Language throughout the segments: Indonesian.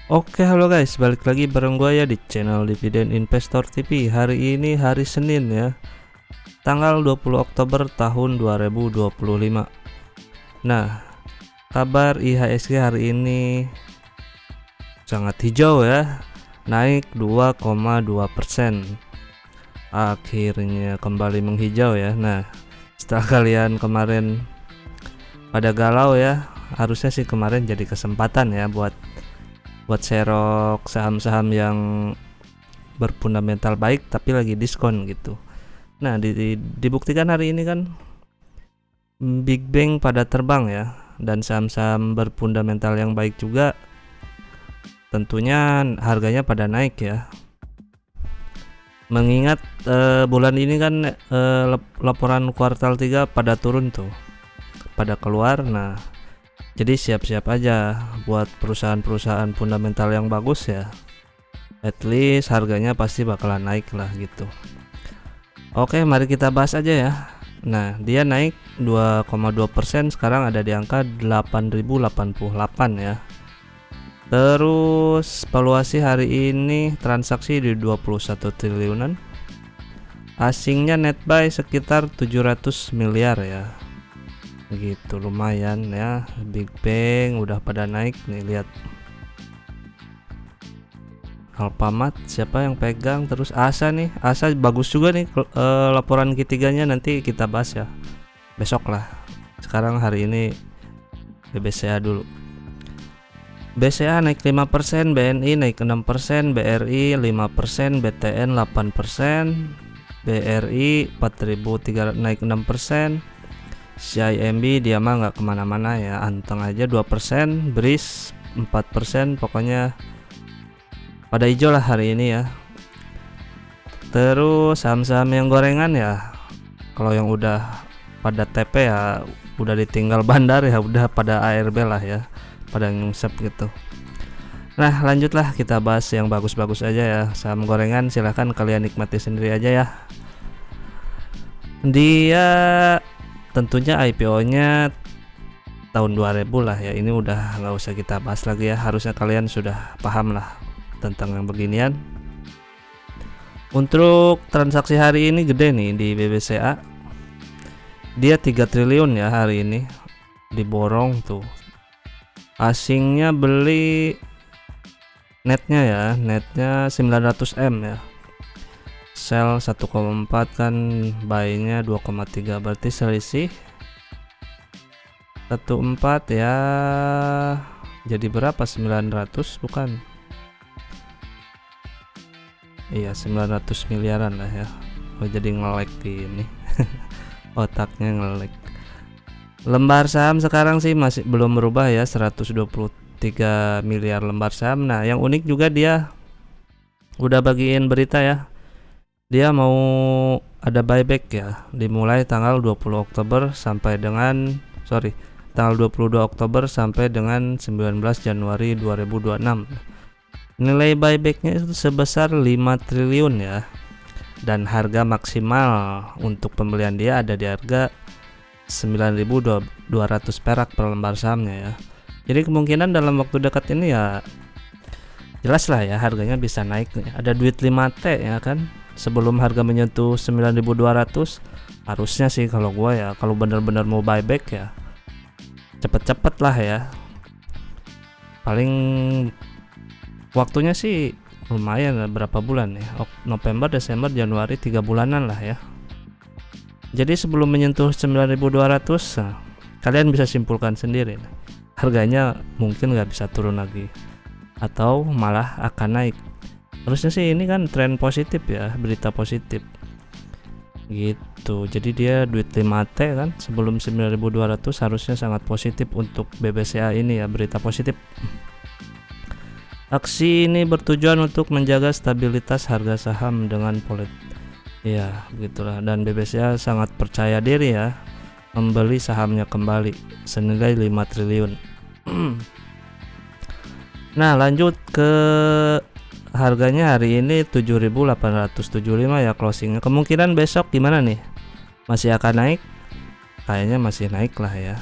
Oke, halo guys, balik lagi bareng gua ya di channel Dividen Investor TV. Hari ini hari Senin ya, tanggal 20 Oktober tahun 2025. Nah, kabar IHSG hari ini sangat hijau ya, naik 2,2%. Akhirnya kembali menghijau ya. Nah, setelah kalian kemarin pada galau ya, harusnya sih kemarin jadi kesempatan ya buat serok saham-saham yang berfundamental baik tapi lagi diskon gitu. Nah, dibuktikan hari ini kan Big Bang pada terbang ya, dan saham-saham berfundamental yang baik juga tentunya harganya pada naik ya. Mengingat bulan ini kan laporan kuartal 3 pada turun tuh, pada keluar. Nah, jadi siap-siap aja buat perusahaan-perusahaan fundamental yang bagus ya. At least harganya pasti bakalan naik lah gitu. Oke, mari kita bahas aja ya. Nah, dia naik 2,2%, sekarang ada di angka 8.088 ya. Terus valuasi hari ini transaksi di 21 triliunan. Asingnya net buy sekitar 700 miliar ya. Gitu, lumayan ya. Big Bang udah pada naik nih, lihat. Alfamart siapa yang pegang, terus Asa nih. Asa bagus juga nih laporan Q3-nya, nanti kita bahas ya besok lah. Sekarang hari ini BBCA dulu. BCA naik 5%, BNI naik 6%, BRI 5%, BTN 8%, BRI 4.300 naik 6%. CIMB dia mah nggak kemana-mana ya, anteng aja 2%, BRIS 4%, pokoknya pada hijau lah hari ini ya. Terus saham-saham yang gorengan ya, kalau yang udah pada TP ya udah ditinggal bandar ya, udah pada ARB lah ya, pada nyungsep gitu. Nah, lanjutlah kita bahas yang bagus-bagus aja ya. Saham gorengan silahkan kalian nikmati sendiri aja ya. Dia tentunya IPO-nya tahun 2000 lah ya. Ini udah nggak usah kita bahas lagi ya. Harusnya kalian sudah paham lah tentang yang beginian. Untuk transaksi hari ini gede nih di BBCA. Dia 3 triliun ya hari ini diborong tuh. Asingnya beli netnya ya, netnya 900M ya. Sell 1,4 kan, buy-nya 2,3, berarti selisih 1,4 ya. Jadi berapa? 900 bukan? Iya, 900 miliaran lah ya. Oh, jadi nge-lag di ini. Otaknya nge-lag. Lembar saham sekarang sih masih belum berubah ya, 123 miliar lembar saham. Nah, yang unik juga dia udah bagiin berita ya. Dia mau ada buyback ya, dimulai tanggal 20 Oktober sampai dengan tanggal 22 Oktober sampai dengan 19 Januari 2026. Nilai buybacknya itu sebesar 5 triliun ya. Dan harga maksimal untuk pembelian dia ada di harga 9.200 perak per lembar sahamnya ya. Jadi kemungkinan dalam waktu dekat ini ya jelas lah ya harganya bisa naik nih. Ada duit 5T ya kan. Sebelum harga menyentuh 9.200 harusnya sih kalau gua ya, kalau benar-benar mau buyback ya cepet-cepet lah ya. Paling waktunya sih lumayan lah, berapa bulan ya, November, Desember, Januari, 3 bulanan lah ya. Jadi sebelum menyentuh 9.200 nah, kalian bisa simpulkan sendiri nah, harganya mungkin nggak bisa turun lagi atau malah akan naik. Harusnya sih ini kan tren positif ya, berita positif gitu. Jadi dia duit 5T kan sebelum 9.200 harusnya sangat positif untuk BBCA ini ya, berita positif. Aksi ini bertujuan untuk menjaga stabilitas harga saham dengan ya begitulah, dan BBCA sangat percaya diri ya membeli sahamnya kembali senilai 5 triliun. Nah, lanjut ke harganya hari ini 7.875 ya closingnya. Kemungkinan besok gimana nih? Masih akan naik? Kayaknya masih naik lah ya.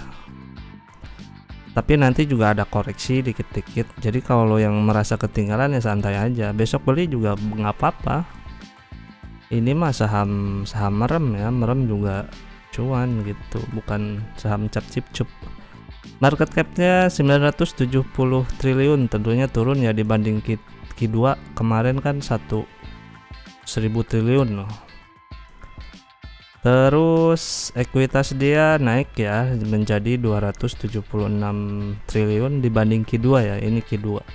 Tapi nanti juga ada koreksi dikit-dikit. Jadi kalau lo yang merasa ketinggalan ya santai aja. Besok beli juga nggak apa-apa. Ini mah saham merem ya, merem juga cuan gitu, bukan saham cap cip-cup. Market capnya 970 triliun, tentunya turun ya dibanding Q2 kemarin kan 1000 triliun loh. Terus ekuitas dia naik ya menjadi 276 triliun dibanding Q2 ya, ini Q2.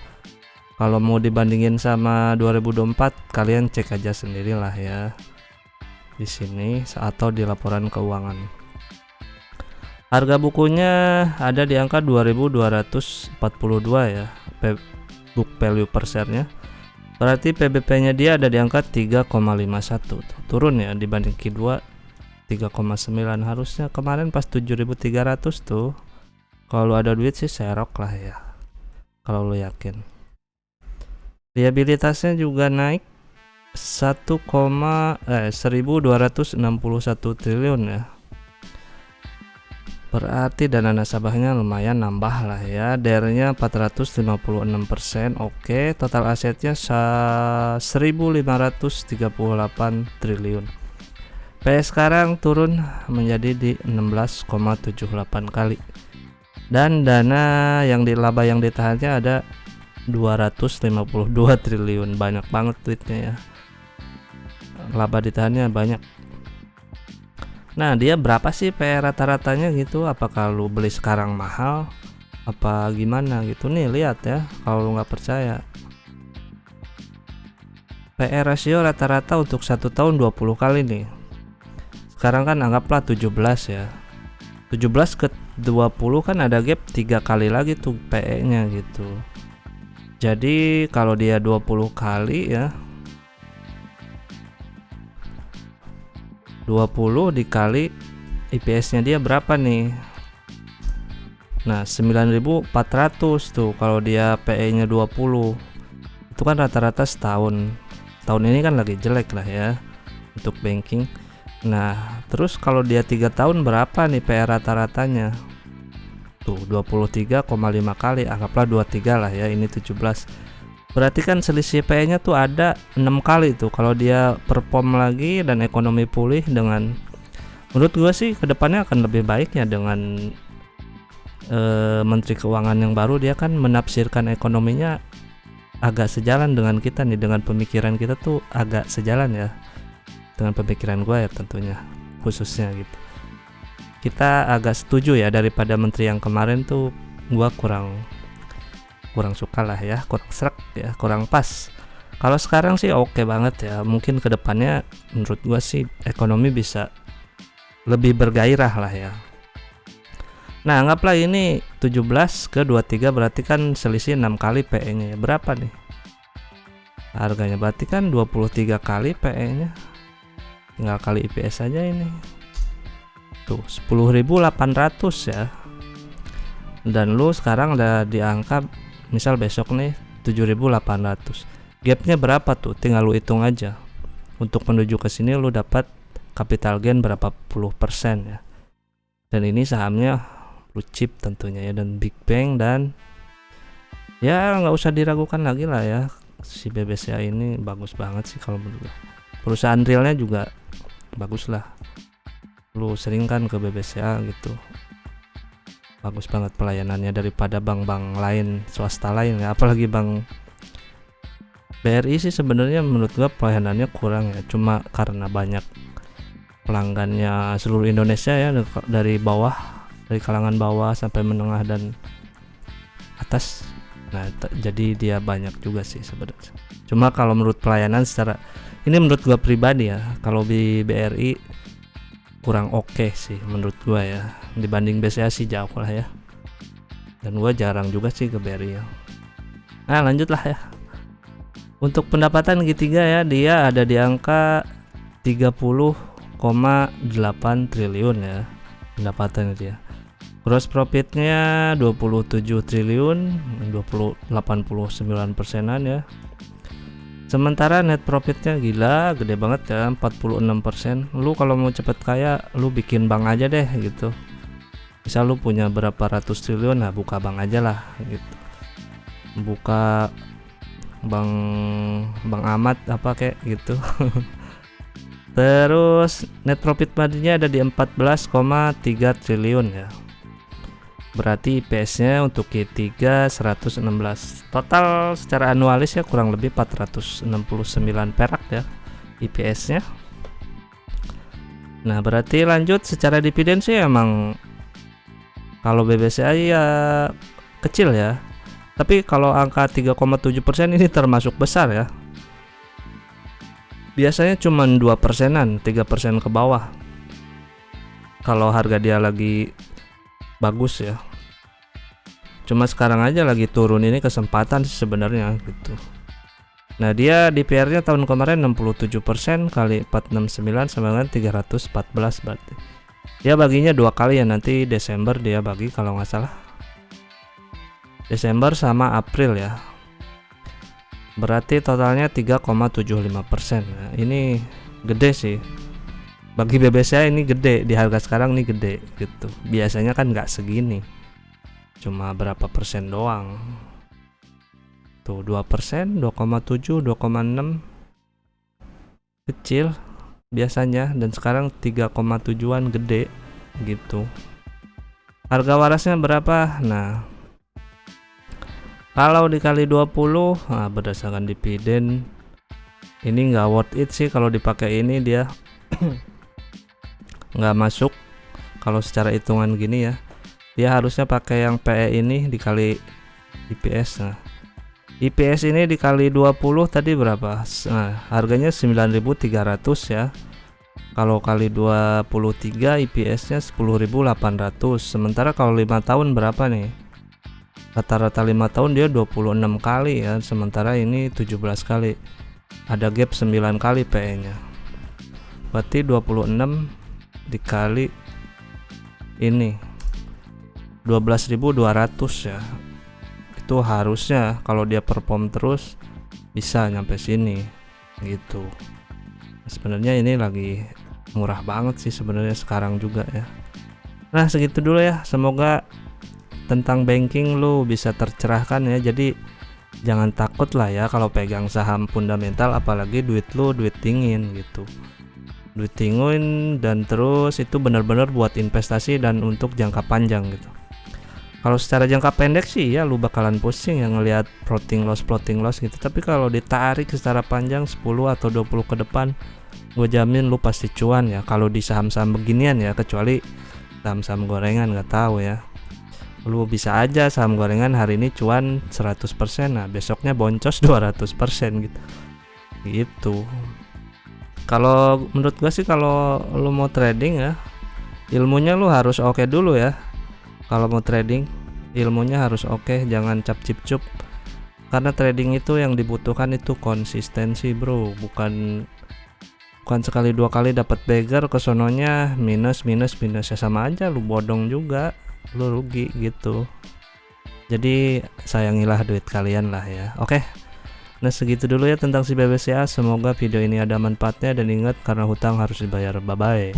Kalau mau dibandingin sama 2024 kalian cek aja sendirilah ya di sini atau di laporan keuangan. Harga bukunya ada di angka 2242 ya, book value per share-nya. Berarti PBP-nya dia ada di angka 3,51 tuh. Turun ya dibanding Q2 3,9, harusnya kemarin pas 7.300 tuh. Kalau ada duit sih serok lah ya, kalau lo yakin. Liabilitasnya juga naik 1,1261 triliun ya. Berarti dana nasabahnya lumayan nambah lah ya. DER-nya 456%. Oke, total asetnya 1.538 triliun. PE sekarang turun menjadi di 16,78 kali. Dan dana yang laba yang ditahannya ada 252 triliun. Banyak banget duitnya ya. Laba ditahannya banyak. Nah, dia berapa sih PE rata-ratanya gitu? Apakah lu beli sekarang mahal? Apa gimana gitu? Nih lihat ya, kalau lu nggak percaya. PE rasio rata-rata untuk 1 tahun 20 kali nih. Sekarang kan anggaplah 17 ya. 17 ke 20 kan ada gap 3 kali lagi tuh PE-nya gitu. Jadi kalau dia 20 kali ya, 20 dikali IPS-nya dia berapa nih? Nah, 9.400 tuh kalau dia PE-nya 20. Itu kan rata-rata setahun. Tahun ini kan lagi jelek lah ya untuk banking. Nah, terus kalau dia 3 tahun berapa nih PE rata-ratanya? Tuh 23,5 kali, anggaplah 23 lah ya, ini 17. Berarti kan selisih PE-nya tuh ada 6 kali tuh kalau dia perform lagi dan ekonomi pulih. Dengan menurut gua sih kedepannya akan lebih baik ya dengan Menteri Keuangan yang baru. Dia kan menafsirkan ekonominya agak sejalan dengan kita nih, dengan pemikiran kita tuh agak sejalan ya dengan pemikiran gue ya tentunya, khususnya gitu. Kita agak setuju ya daripada menteri yang kemarin tuh, gue kurang suka lah ya, kurang serak ya, kurang pas. Kalau sekarang sih oke banget ya. Mungkin kedepannya menurut gue sih ekonomi bisa lebih bergairah lah ya. Nah, anggaplah ini 17 ke 23 berarti kan selisih 6 kali PE-nya ya. Berapa nih harganya? Berarti kan 23 kali PE-nya. Tinggal kali IPS aja ini. Tuh 10.800 ya. Dan lu sekarang udah di angka misal besok nih 7.800. Gapnya berapa tuh? Tinggal lu hitung aja. Untuk menuju ke sini lu dapat capital gain berapa puluh persen ya. Dan ini sahamnya blue chip tentunya ya, dan big bank, dan ya nggak usah diragukan lagi lah ya, si BBCA ini bagus banget sih kalau menurut gue. Perusahaan realnya juga bagus lah. Lu sering kan ke BBCA gitu, bagus banget pelayanannya daripada bank-bank lain, swasta lain ya. Apalagi bank BRI sih sebenarnya menurut gua pelayanannya kurang ya, cuma karena banyak pelanggannya seluruh Indonesia ya, dari bawah, dari kalangan bawah sampai menengah dan atas. Nah jadi dia banyak juga sih sebenarnya. Cuma kalau menurut pelayanan secara ini menurut gua pribadi ya, kalau di BRI kurang oke sih menurut gua ya, dibanding BCA sih jauh lah ya. Dan gua jarang juga sih ke BRI ya. Nah lanjut lah ya. Untuk pendapatan G3 ya, dia ada di angka 30,8 triliun ya pendapatan dia. Gross profitnya 27 triliun, 89%-an ya. Sementara net profitnya gila, gede banget ya, 46%. Lu kalau mau cepet kaya, lu bikin bank aja deh gitu. Misal lu punya berapa ratus triliun, nah buka bank aja lah gitu, buka Bang Ahmad apa kayak gitu. Terus net profit marginnya ada di 14,3 triliun ya. Berarti IPS-nya untuk Q3 116. Total secara anualis ya kurang lebih 469 perak ya IPS-nya. Nah, berarti lanjut secara dividen sih emang kalau BBCA ya kecil ya. Tapi kalau angka 3,7% ini termasuk besar ya. Biasanya cuma 2%-an, 3% ke bawah. Kalau harga dia lagi bagus ya. Cuma sekarang aja lagi turun, ini kesempatan sih sebenarnya gitu. Nah, dia DPR-nya tahun kemarin 67% kali 469 sama dengan 314 berarti. Dia baginya 2 kali ya, nanti Desember dia bagi kalau nggak salah. Desember sama April ya. Berarti totalnya 3,75%. Nah, ini gede sih. Bagi BBCA ini gede, di harga sekarang ini gede gitu. Biasanya kan nggak segini, cuma berapa persen doang. Tuh 2%, 2,7, 2,6 kecil biasanya, dan sekarang 3,7an gede gitu. Harga warasnya berapa? Nah, kalau dikali 20, nah berdasarkan dividen ini nggak worth it sih kalau dipakai ini, dia nggak masuk kalau secara hitungan gini ya. Dia harusnya pakai yang PE ini dikali IPS. Nah, IPS ini dikali 20 tadi berapa? Nah, harganya 9.300 ya. Kalau kali 23 IPS-nya 10.800. Sementara kalau 5 tahun berapa nih? Rata-rata 5 tahun dia 26 kali ya, sementara ini 17 kali. Ada gap 9 kali PE-nya. Berarti 26 dikali ini 12.200 ya. Itu harusnya kalau dia perform terus bisa nyampe sini gitu. Sebenarnya ini lagi murah banget sih sebenarnya sekarang juga ya. Nah, segitu dulu ya. Semoga tentang banking lu bisa tercerahkan ya. Jadi jangan takut lah ya kalau pegang saham fundamental, apalagi duit lu duit dingin gitu. Duit dingin, dan terus itu benar-benar buat investasi dan untuk jangka panjang gitu. Kalau secara jangka pendek sih ya lu bakalan pusing ya ngelihat floating loss gitu. Tapi kalau ditarik secara panjang 10 atau 20 ke depan, gue jamin lu pasti cuan ya kalau di saham-saham beginian ya. Kecuali saham-saham gorengan nggak tahu ya. Lu bisa aja saham gorengan hari ini cuan 100%, nah besoknya boncos 200% gitu. Gitu. Kalau menurut gua sih kalau lu mau trading ya, ilmunya lu harus oke dulu ya. Kalau mau trading, ilmunya harus oke, jangan cap-cip-cup. Karena trading itu yang dibutuhkan itu konsistensi, bro. Bukan sekali dua kali dapat beggar, kesononya minus ya, sama aja lu bodong juga, lu rugi gitu. Jadi sayangilah duit kalian lah ya. Oke. Nah, segitu dulu ya tentang si BBCA. Semoga video ini ada manfaatnya, dan ingat karena hutang harus dibayar. Bye bye.